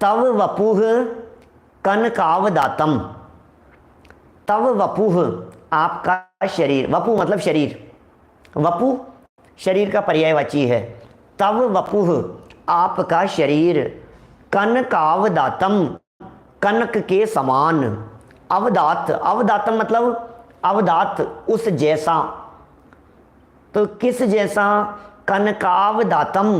तव वपुः कनकावदातम। तव वपुः आपका शरीर, वपु मतलब शरीर, वपु शरीर का पर्यायवाची है। तव वपुः आपका शरीर कनकावदातम कनक के समान। अवदात, अवदातम मतलब अवदात उस जैसा। तो किस जैसा? कनकावदातम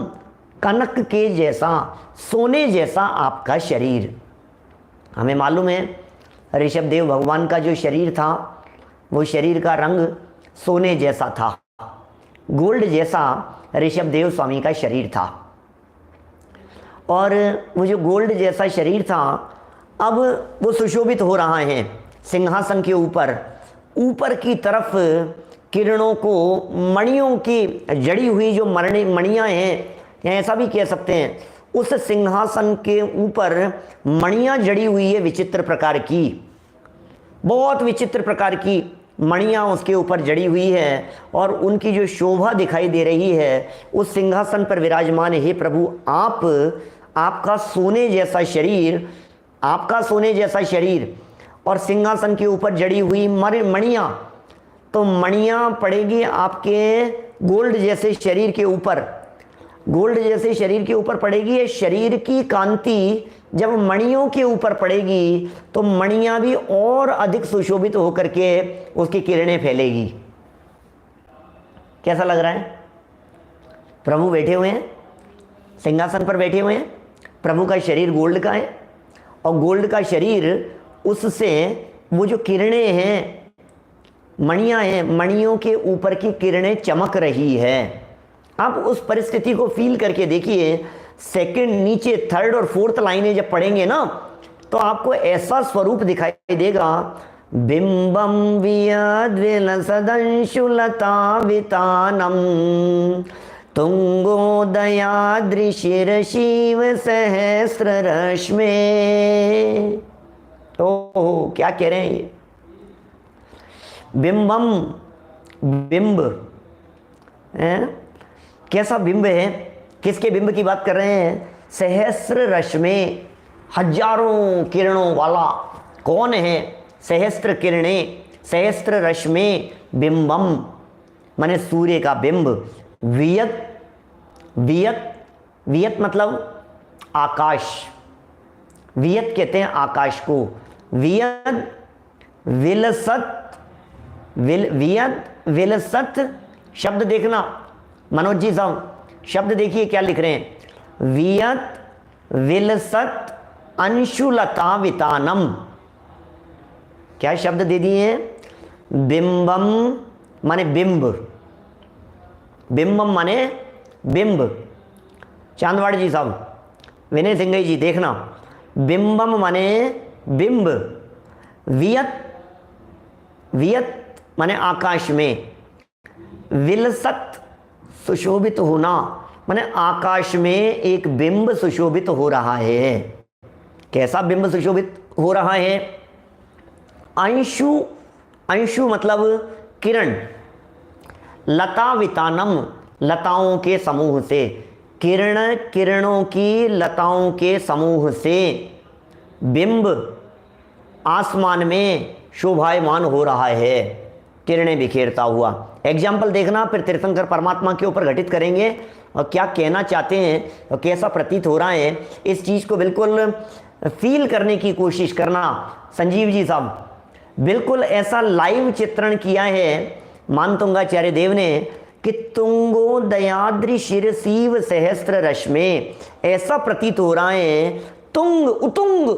कनक के जैसा, सोने जैसा आपका शरीर। हमें मालूम है ऋषभ देव भगवान का जो शरीर था वो शरीर का रंग सोने जैसा था, गोल्ड जैसा ऋषभ देव स्वामी का शरीर था। और वो जो गोल्ड जैसा शरीर था अब वो सुशोभित हो रहा है सिंहासन के ऊपर। ऊपर की तरफ किरणों को मणियों की जड़ी हुई जो मणियाँ हैं, या ऐसा भी कह सकते हैं उस सिंहासन के ऊपर मणियाँ जड़ी हुई है विचित्र प्रकार की, बहुत विचित्र प्रकार की मणियाँ उसके ऊपर जड़ी हुई है और उनकी जो शोभा दिखाई दे रही है उस सिंहासन पर विराजमान। हे प्रभु, आपका सोने जैसा शरीर, आपका सोने जैसा शरीर और सिंहासन के ऊपर जड़ी हुई मणियाँ, तो मणियाँ पड़ेगी आपके गोल्ड जैसे शरीर के ऊपर, गोल्ड जैसे शरीर के ऊपर पड़ेगी। ये शरीर की कांति जब मणियों के ऊपर पड़ेगी तो मणियाँ भी और अधिक सुशोभित होकर के उसकी किरणें फैलेगी। कैसा लग रहा है? प्रभु बैठे हुए हैं, सिंहासन पर बैठे हुए हैं, प्रभु का शरीर गोल्ड का है और गोल्ड का शरीर, उससे वो जो किरणें हैं, मणियाँ हैं, मणियों के ऊपर की किरणें चमक रही है। आप उस परिस्थिति को फील करके देखिए। सेकंड नीचे थर्ड और फोर्थ लाइनें जब पढ़ेंगे ना तो आपको ऐसा स्वरूप दिखाई देगा। बिंबम वियद्विलसदंशुलता वितानम तुंगोदयाद्रिशिरशिव सहस्र रश्मे। ओह, क्या कह रहे हैं ये? बिंबम, बिंब है, कैसा बिंब है? किसके बिंब की बात कर रहे हैं? सहस्र रश्मे, हजारों किरणों वाला। कौन है? सहस्त्र किरणें, सहस्त्र रश्मे, बिंबम माने सूर्य का बिंब। वियत, वियत, वियत मतलब आकाश, वियत कहते हैं आकाश को। वियद विलसत, वियद विलसत शब्द देखना मनोज जी साहब, शब्द देखिए क्या लिख रहे हैं। वियत विलसत अंशुलता वितानम, क्या शब्द दे दिए हैं? बिंबम माने बिंब, बिंबम माने बिंब। चांदवाड़ जी साहब, विनय सिंह जी देखना, बिंबम माने बिंब, वियत, वियत माने आकाश में, विलसत सुशोभित होना माने आकाश में एक बिंब सुशोभित हो रहा है। कैसा बिंब सुशोभित हो रहा है? अंशु, अंशु मतलब किरण, लता वितानम लताओं के समूह से, किरण किरणों की लताओं के समूह से बिंब आसमान में शोभायमान हो रहा है, किरणें बिखेरता हुआ। एग्जाम्पल देखना, फिर तीर्थंकर परमात्मा के ऊपर घटित करेंगे और क्या कहना चाहते हैं और कैसा प्रतीत हो रहा है, इस चीज़ को बिल्कुल फील करने की कोशिश करना। संजीव जी साहब, बिल्कुल ऐसा लाइव चित्रण किया है मानतुंगाचार्य देव ने कि तुंगोदयाद्रि शिरसीव सहस्त्र रश्मे, ऐसा प्रतीत हो रहा है। तुंग, उतुंग,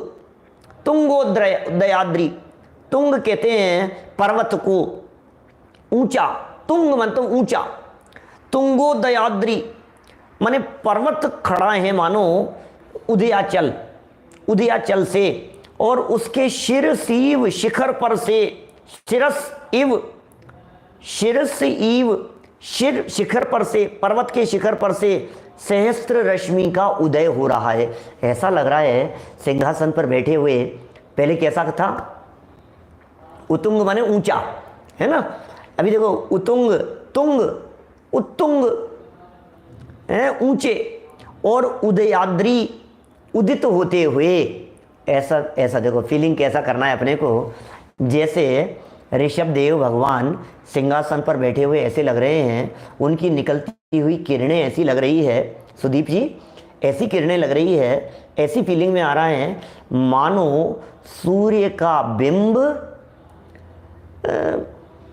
तुंगोदयाद्रि, तुंग कहते हैं पर्वत को, ऊंचा, तुंग मतलब ऊंचा, तुंगोदयाद्रि माने पर्वत खड़ा है मानो उदयाचल, उदयाचल से, और उसके शिरसीव शिखर पर से, शिरस इव, शिरस इव शिर शिखर पर से, पर्वत के शिखर पर से सहस्त्र रश्मि का उदय हो रहा है। ऐसा लग रहा है सिंहासन पर बैठे हुए, पहले कैसा था? उतुंग माने ऊंचा, है ना? अभी देखो उतुंग, तुंग, उत्तुंग है ऊंचे, और उदयाद्रि, उदित होते हुए, ऐसा ऐसा देखो फीलिंग कैसा करना है अपने को, जैसे ऋषभ देव भगवान सिंहासन पर बैठे हुए ऐसे लग रहे हैं, उनकी निकलती हुई किरणें ऐसी लग रही है, सुदीप जी ऐसी किरणें लग रही है, ऐसी फीलिंग में आ रहा है मानो सूर्य का बिंब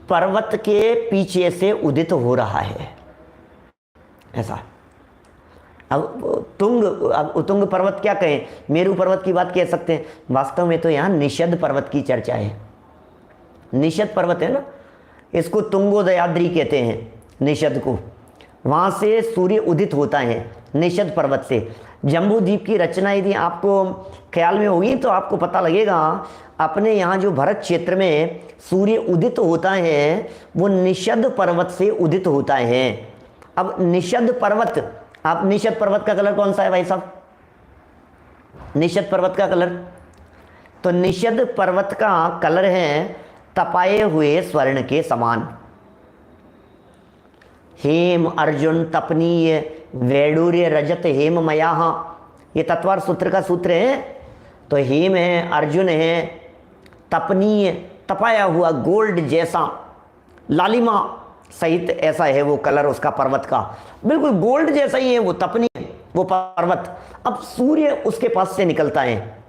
पर्वत के पीछे से उदित हो रहा है, ऐसा। अब तुंग पर्वत क्या कहें, मेरू पर्वत की बात कह सकते हैं, वास्तव में तो यहाँ निषद पर्वत की चर्चा है। निषद पर्वत है ना, इसको तुंगोदयाद्री कहते हैं, निषद को। वहाँ से सूर्य उदित होता है, निषद पर्वत से। जम्बू द्वीप की रचना यदि आपको ख्याल में होगी तो आपको पता लगेगा, अपने यहाँ जो भरत क्षेत्र में सूर्य उदित होता है वो निषद पर्वत से उदित होता है। अब निषद पर्वत, आप निषद पर्वत का कलर कौन सा है भाई साहब? निषद पर्वत का कलर, तो निषद पर्वत का कलर है तपाए हुए स्वर्ण के समान। हेम अर्जुन तपनीय वैडूर्य रजत हेम मयाह, ये तत्वार सूत्र का सूत्र है। तो हेम है, अर्जुन है, तपनीय तपाया हुआ गोल्ड जैसा लालिमा सहित ऐसा है वो कलर उसका पर्वत का, बिल्कुल गोल्ड जैसा ही है वो तपनीय वो पर्वत। अब सूर्य उसके पास से निकलता है,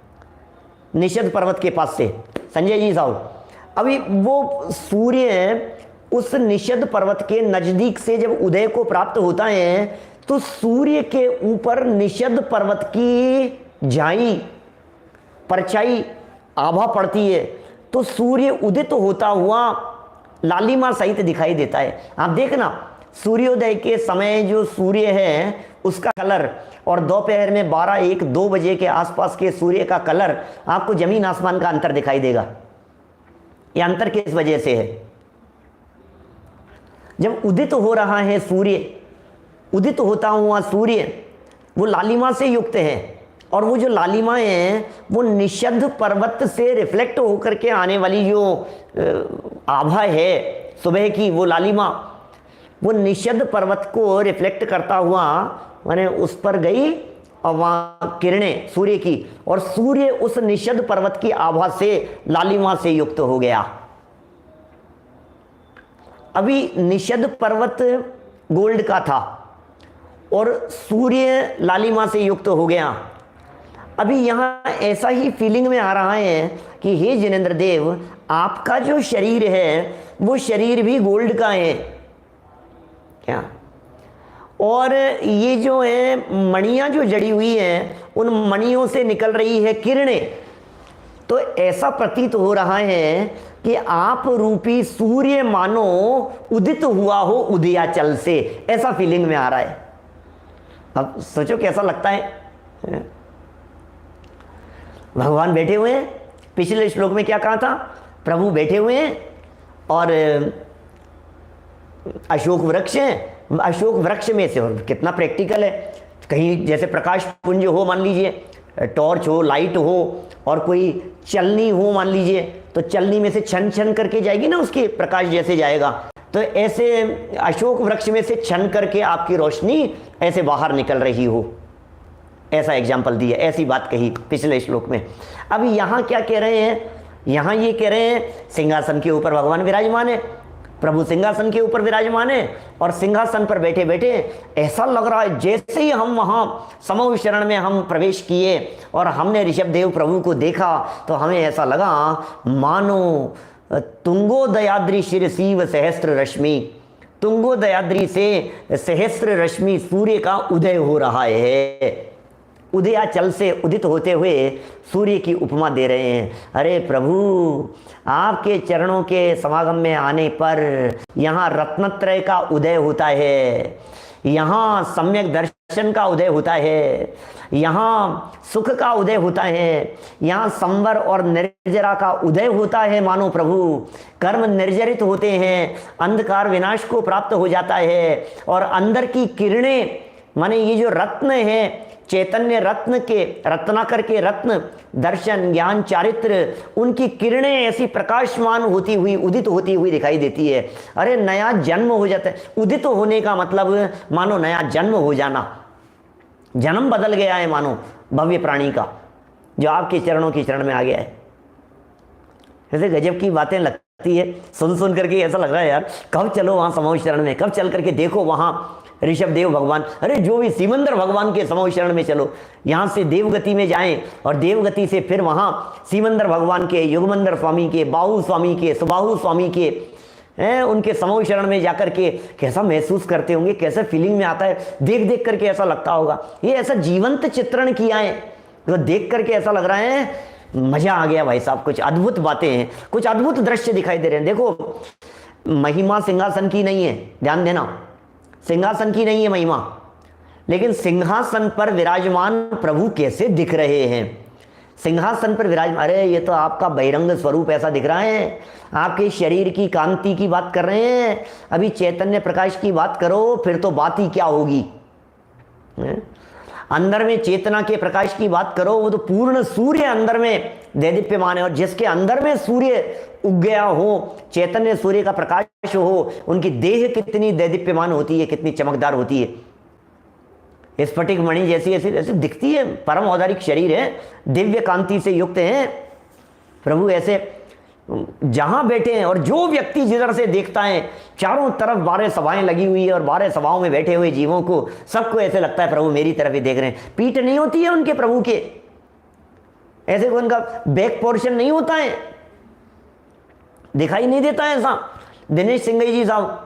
निषद पर्वत के पास से। संजय जी साहब, अभी वो सूर्य उस निषद पर्वत के नजदीक से जब उदय को प्राप्त होता है तो सूर्य के ऊपर निषद पर्वत की झाई परछाई आभा पड़ती है, तो सूर्य उदित होता हुआ लालिमा सहित दिखाई देता है। आप देखना सूर्योदय के समय जो सूर्य है उसका कलर और दोपहर में 12-1-2 बजे के आसपास के सूर्य का कलर, आपको जमीन आसमान का अंतर दिखाई देगा। यह अंतर किस वजह से है? जब उदित हो रहा है सूर्य, उदित होता हुआ सूर्य वो लालिमा से युक्त है, और वो जो लालिमाएं हैं वो निषद पर्वत से रिफ्लेक्ट होकर के आने वाली जो आभा है सुबह की, वो लालिमा वो निषद पर्वत को रिफ्लेक्ट करता हुआ माने उस पर गई और वहाँ किरणें सूर्य की, और सूर्य उस निषद पर्वत की आभा से लालिमा से युक्त हो गया। अभी निषद पर्वत गोल्ड का था और सूर्य लालिमा से युक्त हो गया। अभी यहाँ ऐसा ही फीलिंग में आ रहा है कि हे जिनेंद्र देव, आपका जो शरीर है वो शरीर भी गोल्ड का है क्या, और ये जो है मणियाँ जो जड़ी हुई हैं उन मणियों से निकल रही है किरणें, तो ऐसा प्रतीत हो रहा है कि आप रूपी सूर्य मानो उदित हुआ हो उदयाचल से, ऐसा फीलिंग में आ रहा है। अब सोचो कैसा लगता है। भगवान बैठे हुए हैं, पिछले श्लोक में क्या कहा था, प्रभु बैठे हुए हैं और अशोक वृक्ष है, अशोक वृक्ष में से, और कितना प्रैक्टिकल है, कहीं जैसे प्रकाश पुंज हो, मान लीजिए टॉर्च हो, लाइट हो, और कोई चलनी हो मान लीजिए, तो चलनी में से छन छन करके जाएगी ना, उसके प्रकाश जैसे जाएगा, तो ऐसे अशोक वृक्ष में से छन करके आपकी रोशनी ऐसे बाहर निकल रही हो, ऐसा एग्जाम्पल दिया, ऐसी बात कही पिछले श्लोक में। अब यहाँ क्या कह रहे हैं, यहाँ ये कह रहे हैं सिंहासन के ऊपर भगवान विराजमान है, प्रभु सिंहासन के ऊपर विराजमान है, और सिंहासन पर बैठे बैठे ऐसा लग रहा है जैसे ही हम वहाँ समूह शरण में हम प्रवेश किए और हमने ऋषभ देव प्रभु को देखा तो हमें ऐसा लगा मानो तुंगोदयाद्रि शिरसीव सहस्त्र रश्मि, तुंगोदयाद्रि से सहस्त्र रश्मि सूर्य का उदय हो रहा है। उदयाचल से उदित होते हुए सूर्य की उपमा दे रहे हैं। अरे प्रभु, आपके चरणों के समागम में आने पर यहाँ रत्नत्रय का उदय होता है, यहाँ सम्यक दर्शन का उदय होता है, यहाँ सुख का उदय होता है, यहाँ संवर और निर्जरा का उदय होता है। मानो प्रभु कर्म निर्जरित होते हैं, अंधकार विनाश को प्राप्त हो जाता है, और अंदर की किरणें माने ये जो रत्न है, चैतन्य रत्न के, रत्नाकर के रत्न दर्शन ज्ञान चारित्र, उनकी किरणें ऐसी प्रकाशमान होती हुई उदित होती हुई दिखाई देती है। अरे नया जन्म हो जाता है। उदित होने का मतलब मानो नया जन्म हो जाना, जन्म बदल गया है मानो भव्य प्राणी का, जो आपके चरणों की शरण में आ गया है। ऐसे गजब की बातें लगती है, सुन सुन करके ऐसा लग रहा है यार कब चलो वहां समूह शरण में, कब चल करके देखो वहां ऋषभदेव भगवान, अरे जो भी सिमंदर भगवान के समूह शरण में चलो, यहाँ से देवगति में जाएं और देवगति से फिर वहां सिमंदर भगवान के, युगमंदर स्वामी के, बाहु स्वामी के, सुबाहु स्वामी के उनके समूह शरण में जाकर के कैसा महसूस करते होंगे, कैसा फीलिंग में आता है, देख देख करके ऐसा लगता होगा। ये ऐसा जीवंत चित्रण किया है तो देख करके ऐसा लग रहा है मजा आ गया भाई साहब, कुछ अद्भुत बातें हैं, कुछ अद्भुत दृश्य दिखाई दे रहे हैं। देखो महिमा सिंहासन की नहीं है, ध्यान देना, सिंहासन की नहीं है महिमा, लेकिन सिंहासन पर विराजमान प्रभु कैसे दिख रहे हैं, सिंहासन पर विराजमान, अरे ये तो आपका बहिरंग स्वरूप ऐसा दिख रहा है, आपके शरीर की कांति की बात कर रहे हैं। अभी चैतन्य प्रकाश की बात करो फिर तो बात ही क्या होगी। अंदर में चेतना के प्रकाश की बात करो, वो तो पूर्ण सूर्य अंदर में दैदीप्यमान है, और जिसके अंदर में सूर्य उग गया हो, चैतन्य सूर्य का प्रकाश हो, उनकी देह कितनी दैदीप्यमान होती है, कितनी चमकदार होती है, स्फटिक मणि जैसी ऐसी ऐसी दिखती है, परम औदारिक शरीर है, दिव्य कांति से युक्त है प्रभु। ऐसे जहां बैठे हैं और जो व्यक्ति जिधर से देखता है, चारों तरफ 12 सभाएं लगी हुई है और 12 सभाओं में बैठे हुए जीवों को सबको ऐसे लगता है प्रभु मेरी तरफ ही देख रहे हैं। पीठ नहीं होती है उनके प्रभु के, ऐसे कोई उनका बैक पोर्शन नहीं होता है, दिखाई नहीं देता है ऐसा। दिनेश सिंह जी साहब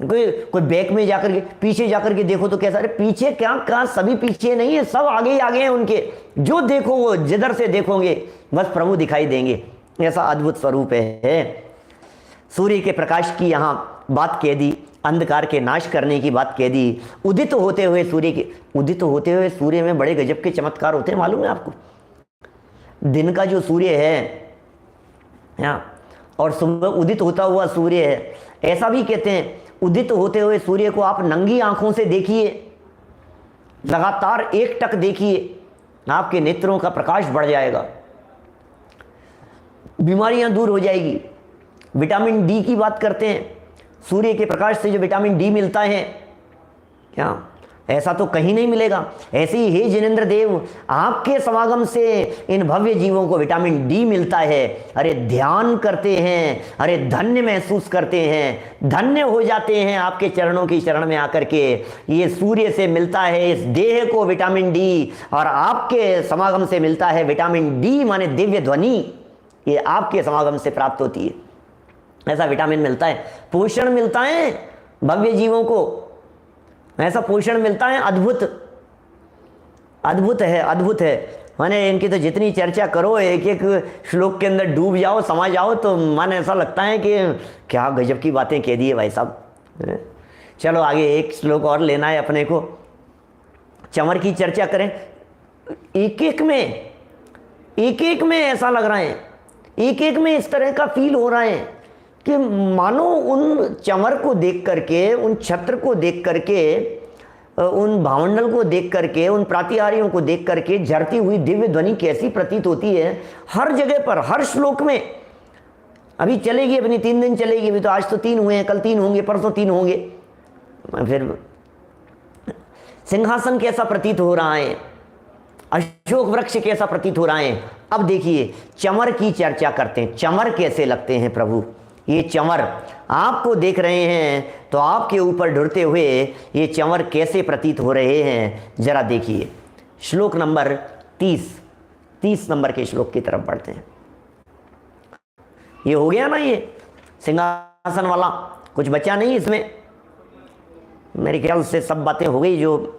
कोई बैक में जाकर के, पीछे जाकर के देखो तो कैसा, अरे पीछे क्या कहा, सभी पीछे नहीं है, सब आगे ही आगे हैं उनके, जो देखो वो जिधर से देखोगे बस प्रभु दिखाई देंगे, ऐसा अद्भुत स्वरूप है। सूर्य के प्रकाश की यहां बात कह दी, अंधकार के नाश करने की बात कह दी, उदित होते हुए सूर्य के, उदित होते हुए सूर्य में बड़े गजब के चमत्कार होते हैं, मालूम है आपको। दिन का जो सूर्य है और सुबह उदित होता हुआ सूर्य है, ऐसा भी कहते हैं उदित होते हुए सूर्य को आप नंगी आंखों से देखिए, लगातार एक टक देखिए, आपके नेत्रों का प्रकाश बढ़ जाएगा, बीमारियां दूर हो जाएगी। विटामिन डी की बात करते हैं, सूर्य के प्रकाश से जो विटामिन डी मिलता है, क्या ऐसा तो कहीं नहीं मिलेगा। ऐसे ही हे जिनेंद्र देव, आपके समागम से इन भव्य जीवों को विटामिन डी मिलता है। अरे ध्यान करते हैं, अरे धन्य महसूस करते हैं, धन्य हो जाते हैं आपके चरणों की शरण में आकर के। ये सूर्य से मिलता है इस देह को विटामिन डी, और आपके समागम से मिलता है विटामिन डी माने दिव्य ध्वनि, ये आपके समागम से प्राप्त होती है। ऐसा विटामिन मिलता है, पोषण मिलता है भव्य जीवों को, ऐसा पोषण मिलता है, अद्भुत अद्भुत है, अद्भुत है। माने इनकी तो जितनी चर्चा करो, एक एक श्लोक के अंदर डूब जाओ, समा जाओ, तो माने ऐसा लगता है कि क्या गजब की बातें कह दी है भाई साहब। चलो आगे एक श्लोक और लेना है अपने को, चंवर की चर्चा करें। एक एक में ऐसा लग रहा है, एक एक में इस तरह का फील हो रहा है कि मानो उन चंवर को देख करके, उन छत्र को देख करके, उन भावंडल को देख करके, उन प्रातिहारियों को देख करके झरती हुई दिव्य ध्वनि कैसी प्रतीत होती है हर जगह पर, हर श्लोक में। अभी चलेगी अपनी 3 दिन चलेगी, अभी तो आज तो 3 हुए हैं, कल 3 होंगे, परसों 3 होंगे। फिर सिंहासन कैसा प्रतीत हो रहा है, अशोक वृक्ष कैसा प्रतीत हो रहा है। अब देखिए चंवर की चर्चा करते हैं, चंवर कैसे लगते हैं प्रभु। ये चंवर आपको देख रहे हैं तो आपके ऊपर ढुरते हुए ये चंवर कैसे प्रतीत हो रहे हैं, जरा देखिए। श्लोक नंबर 30 नंबर के श्लोक की तरफ बढ़ते हैं। ये हो गया ना, ये सिंहासन वाला, कुछ बचा नहीं इसमें, मेरे ख्याल से सब बातें हो गई। जो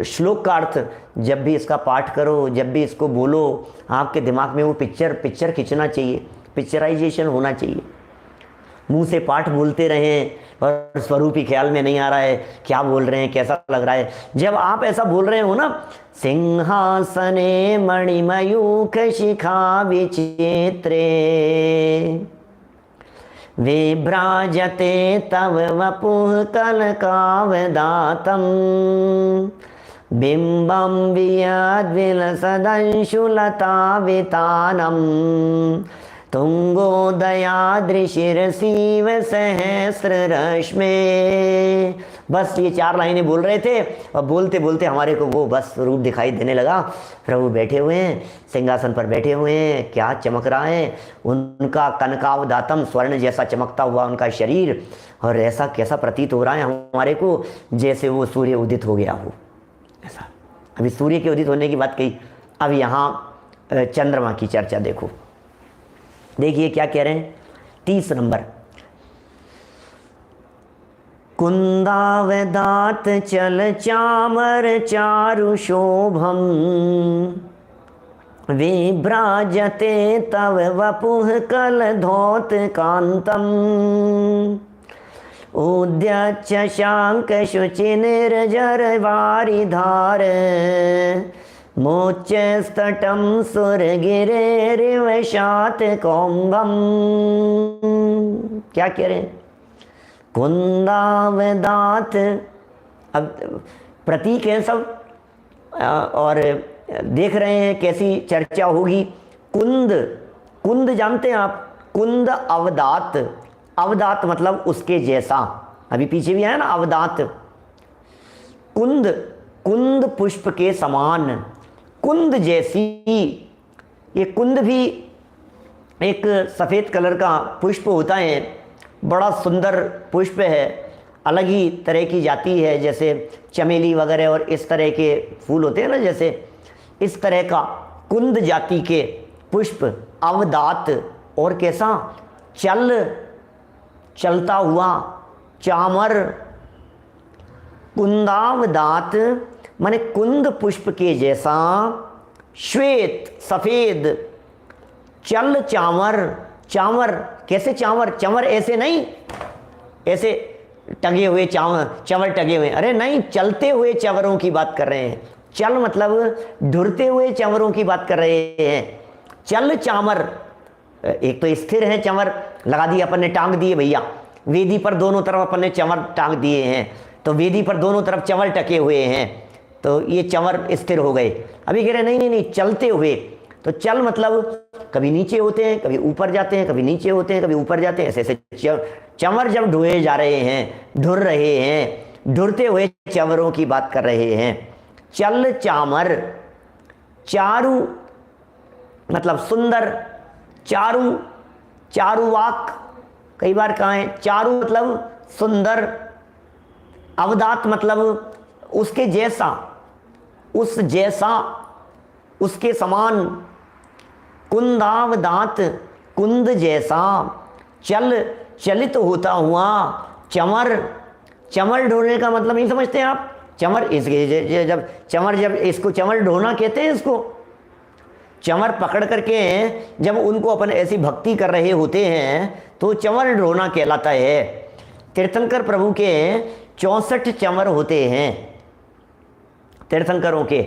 श्लोक का अर्थ, जब भी इसका पाठ करो, जब भी इसको बोलो, आपके दिमाग में वो पिक्चर खींचना चाहिए, पिक्चराइजेशन होना चाहिए। मुंह से पाठ बोलते रहें और स्वरूप ही ख्याल में नहीं आ रहा है, क्या बोल रहे हैं, कैसा लग रहा है। जब आप ऐसा बोल रहे हो ना, सिंहासने मणिमयूख शिखा विचित्रे विभ्राजते तव वपुः कनकावदातं बिंबं वियद्विलसदंशुलतावितानं तुंगोदयादृशिरसीव सहस्ररश्मे बस ये 4 लाइनें बोल रहे थे और बोलते बोलते हमारे को वो बस रूप दिखाई देने लगा। प्रभु बैठे हुए हैं, सिंहासन पर बैठे हुए हैं, क्या चमक रहा है, उनका कनकावदातम स्वर्ण जैसा चमकता हुआ उनका शरीर, और ऐसा कैसा प्रतीत हो रहा है हमारे को जैसे वो सूर्य उदित हो गया हो। ऐसा अभी सूर्य के उदित होने की बात कही, अब यहाँ चंद्रमा की चर्चा देखो। देखिए क्या कह रहे हैं 30 नंबर, कुंदावदात चल चामर चारु शोभम विभ्राजते तव वपुः कल धौत कांतम उद्यच्च शांक शुचि निर्जर वारिधार मोच्च स्तटम सुरगिरे रिवशात कौम्बम। क्या कह रहे हैं, कुंदावदात, अब प्रतीक है सब और देख रहे हैं कैसी चर्चा होगी। कुंद, कुंद जानते हैं आप, कुंद अवदात, अवदात मतलब उसके जैसा, अभी पीछे भी है ना अवदात। कुंद, कुंद पुष्प के समान, कुंद जैसी। ये कुंद भी एक सफ़ेद कलर का पुष्प होता है, बड़ा सुंदर पुष्प है, अलग ही तरह की जाति है, जैसे चमेली वगैरह और इस तरह के फूल होते हैं ना, जैसे इस तरह का कुंद जाति के पुष्प अवदात। और कैसा, चलता हुआ चामर, कुंदावदात माने कुंद पुष्प के जैसा, श्वेत सफेद, चल चामर, चामर कैसे चामर, चमर ऐसे नहीं ऐसे टंगे हुए चंवर टंगे हुए, अरे नहीं, चलते हुए चंवरों की बात कर रहे हैं। चल मतलब ढुरते हुए चंवरों की बात कर रहे हैं। चल चामर, एक तो स्थिर है चंवर, लगा दिए अपन ने, टांग दिए भैया वेदी पर, दोनों तरफ अपन ने चंवर टांग दिए हैं, तो वेदी पर दोनों तरफ चंवर टके हुए हैं, तो ये चंवर स्थिर हो गए। अभी कह रहे नहीं, चलते हुए, तो चल मतलब कभी नीचे होते हैं, कभी ऊपर जाते हैं, कभी नीचे होते हैं, कभी ऊपर जाते हैं, ऐसे ऐसे चंवर जब ढोए जा रहे हैं, ढुर रहे हैं, ढुरते हुए चंवरों की बात कर रहे हैं। चल चामर, चारु मतलब सुंदर, चारु, चारुवाक कई बार कहा है, चारु मतलब सुंदर, अवदात मतलब उसके जैसा, उस जैसा, उसके समान, कुंदावदात कुंद जैसा, चलित होता हुआ चमर। चमर ढोने का मतलब नहीं समझते आप, चमर इसके जब चमर, जब इसको चमर ढोना कहते हैं, इसको चमर पकड़ करके जब उनको अपन ऐसी भक्ति कर रहे होते हैं तो चमर ढोना कहलाता है। तीर्थंकर प्रभु के 64 चमर होते हैं, तीर्थंकरों के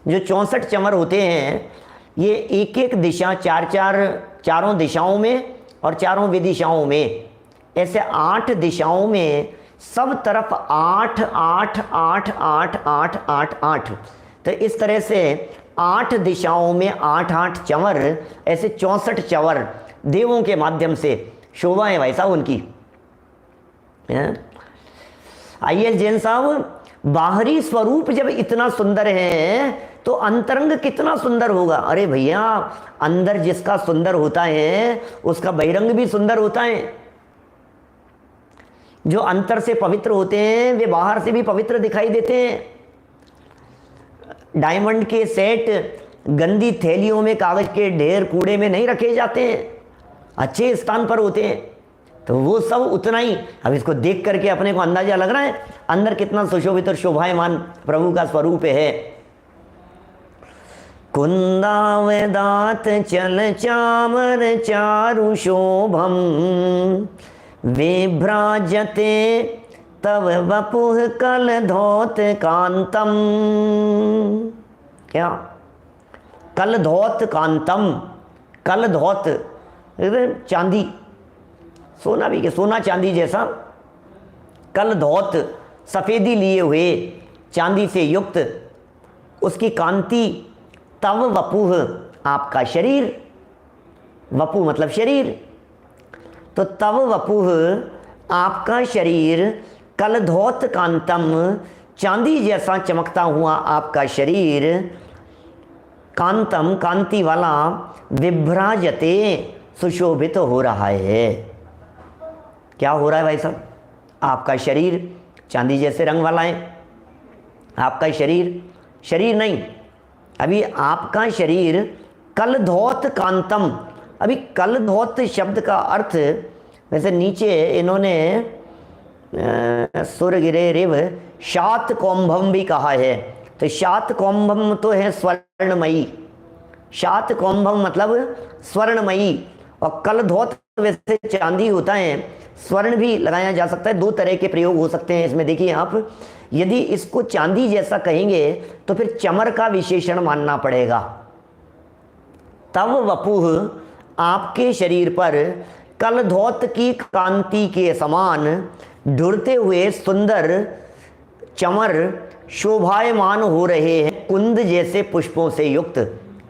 जो 64 चमर होते हैं, ये एक एक दिशा, चारों दिशाओं में और चारों विदिशाओं में, ऐसे 8 दिशाओं में सब तरफ 8 8 8 8 8 8 8, तो इस तरह से 8 दिशाओं में 8 8 चंवर, ऐसे 64 चंवर देवों के माध्यम से शोभा है भाई साहब उनकी। आइए जैन साहब, बाहरी स्वरूप जब इतना सुंदर है तो अंतरंग कितना सुंदर होगा। अरे भैया, अंदर जिसका सुंदर होता है उसका बहिरंग भी सुंदर होता है। जो अंतर से पवित्र होते हैं वे बाहर से भी पवित्र दिखाई देते हैं। डायमंड के सेट गंदी थैलियों में, कागज के ढेर कूड़े में नहीं रखे जाते हैं, अच्छे स्थान पर होते हैं, तो वो सब उतना ही। अब इसको देख करके अपने को अंदाजा लग रहा है अंदर कितना सुशोभित और शोभायमान प्रभु का स्वरूप है। कुंदावदात चल चामर चारु शोभम विभ्राजते तव वपुः कल धौत कांतम। क्या, कल धौत कांतम, कल धौत चांदी, सोना भी, सोना चांदी जैसा, कल धौत सफ़ेदी लिए हुए, चांदी से युक्त, उसकी कांति, तव वपुः आपका शरीर, वपु मतलब शरीर, तो तव वपुः आपका शरीर कलधौत कांतम, चांदी जैसा चमकता हुआ आपका शरीर, कांतम कांति वाला, विभ्राजते सुशोभित हो रहा है। क्या हो रहा है भाई साहब? आपका शरीर चांदी जैसे रंग वाला है। आपका शरीर नहीं, अभी आपका शरीर कलधौत कांतम। अभी कलधौत शब्द का अर्थ वैसे नीचे इन्होंने सुर गिरे रेव शात कौम्भम भी कहा है। तो शात कौम्भम तो है स्वर्णमयी, शात कौम्भम मतलब स्वर्णमयी, और कलधौत वैसे चांदी होता है, स्वर्ण भी लगाया जा सकता है। दो तरह के प्रयोग हो सकते हैं इसमें। देखिए आप, यदि इसको चांदी जैसा कहेंगे तो फिर चमर का विशेषण मानना पड़ेगा। तव वपुह, आपके शरीर पर कलधौत की कांति के समान ढुरते हुए सुंदर चमर शोभायमान हो रहे हैं, कुंद जैसे पुष्पों से युक्त।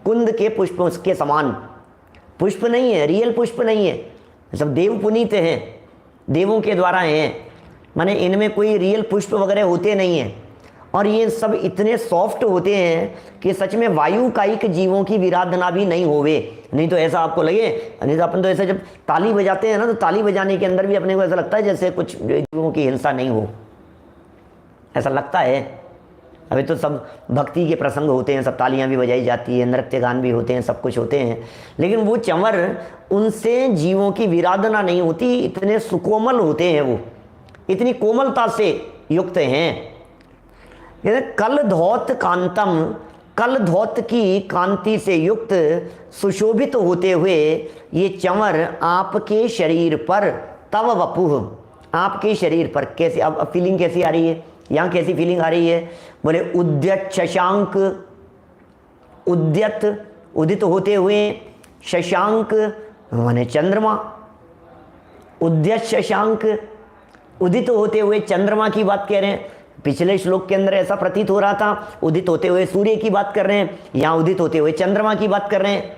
कुंद के पुष्पों के समान, पुष्प नहीं है, रियल पुष्प नहीं है, सब देव पुनीत हैं, देवों के द्वारा हैं, माने इनमें कोई रियल पुष्प वगैरह होते नहीं हैं। और ये सब इतने सॉफ्ट होते हैं कि सच में वायु कायिक जीवों की विराधना भी नहीं होवे। नहीं तो ऐसा आपको लगे, नहीं तो अपन तो ऐसे जब ताली बजाते हैं ना, तो ताली बजाने के अंदर भी अपने को ऐसा लगता है जैसे कुछ जीवों की हिंसा नहीं हो, ऐसा लगता है। अभी तो सब भक्ति के प्रसंग होते हैं, सब तालियां भी बजाई जाती है, नृत्य गान भी होते हैं, सब कुछ होते हैं, लेकिन वो चंवर उनसे जीवों की विराधना नहीं होती। इतने सुकोमल होते हैं, वो इतनी कोमलता से युक्त हैं। कलधौत कांतम, कलधौत की कांति से युक्त सुशोभित होते हुए ये चंवर आपके शरीर पर, तव वपुह, आपके शरीर पर कैसे, अब फीलिंग कैसी आ रही है यहाँ, कैसी फीलिंग आ रही है? बोले उद्यत शशांक, उद्यत उदित होते हुए, शशांक माने चंद्रमा, उद्यत शशांक उदित होते हुए चंद्रमा की बात कह रहे हैं। पिछले श्लोक के अंदर ऐसा प्रतीत हो रहा था उदित होते हुए सूर्य की बात कर रहे हैं, यहाँ उदित होते हुए चंद्रमा की बात कर रहे हैं।